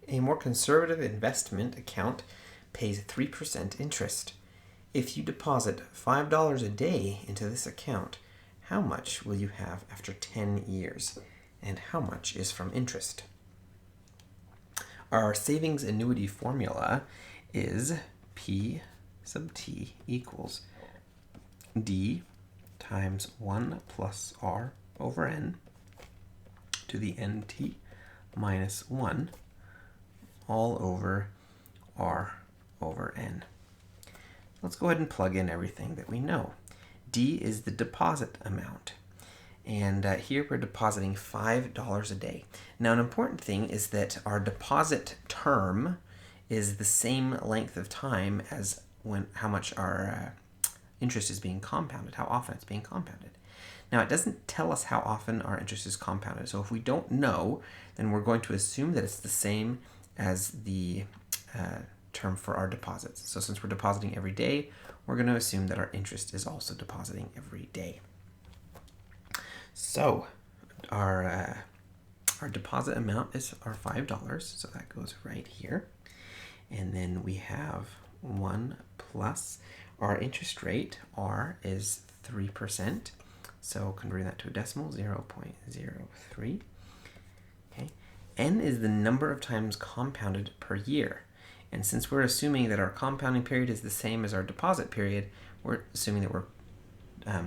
A more conservative investment account pays 3% interest. If you deposit $5 a day into this account, how much will you have after 10 years? And how much is from interest? Our savings annuity formula is P sub T equals D times 1 plus R over N to the NT minus 1 all over R over N. Let's go ahead and plug in everything that we know. D is the deposit amount. And here we're depositing $5 a day. Now, an important thing is that our deposit term is the same length of time as how much our interest is being compounded, how often it's being compounded. Now, it doesn't tell us how often our interest is compounded. So if we don't know, then we're going to assume that it's the same as the term for our deposits. So since we're depositing every day, we're going to assume that our interest is also depositing every day. So our deposit amount is our $5, so that goes right here. And then we have 1 plus our interest rate, R, is 3%. So converting that to a decimal, 0.03. Okay. N is the number of times compounded per year. And since we're assuming that our compounding period is the same as our deposit period, we're assuming that we're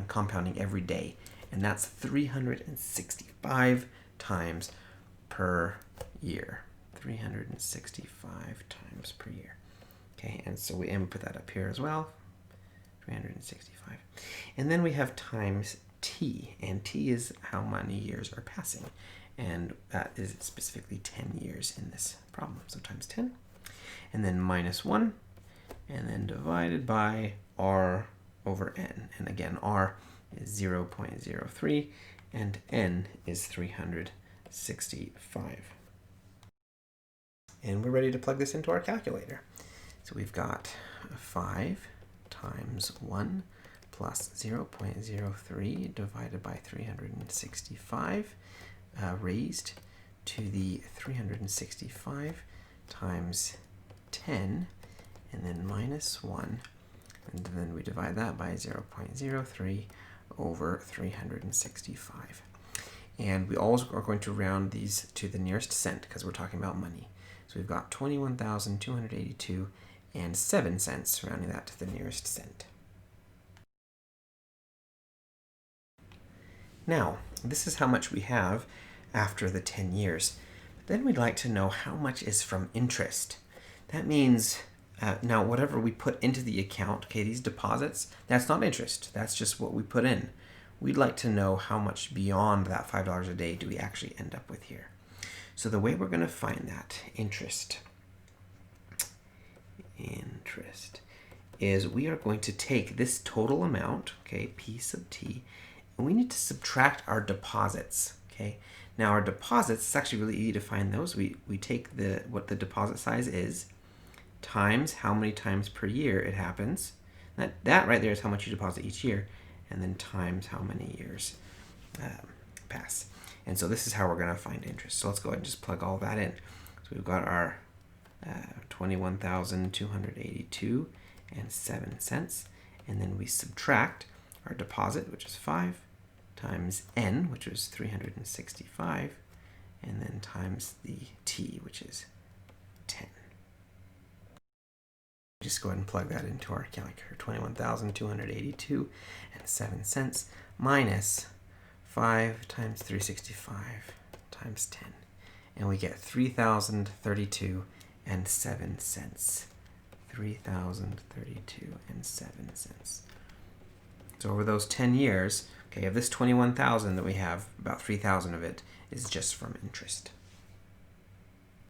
compounding every day. And that's 365 times per year. 365 times per year. Okay, and so we put that up here as well. 365. And then we have times T, and T is how many years are passing. And that is specifically 10 years in this problem. So times 10. And then minus 1, and then divided by R over N. And again, R is 0.03, and N is 365. And we're ready to plug this into our calculator. So we've got 5 times 1 plus 0.03 divided by 365 raised to the 365 times 10, and then minus 1, and then we divide that by 0.03 over 365. And we always are going to round these to the nearest cent because we're talking about money. So we've got 21,282 and 7 cents, rounding that to the nearest cent. Now, this is how much we have after the 10 years. Then we'd like to know how much is from interest. That means, now whatever we put into the account, okay, these deposits, that's not interest. That's just what we put in. We'd like to know how much beyond that $5 a day do we actually end up with here. So the way we're going to find that interest is we are going to take this total amount, okay, P sub T, and we need to subtract our deposits, okay. Now our deposits, it's actually really easy to find those. We take what the deposit size is times how many times per year it happens. That right there is how much you deposit each year, and then times how many years pass. And so this is how we're going to find interest. So let's go ahead and just plug all that in. So we've got our 21,282 and 7 cents, and then we subtract our deposit, which is 5, times N, which is 365, and then times the T, which is 10. Just go ahead and plug that into our calculator. 21,282 and 7 cents minus 5 times 365 times 10. And we get 3,032 and 7 cents. 3,032 and 7 cents. So over those 10 years, okay, of this 21,000 that we have, about 3,000 of it is just from interest.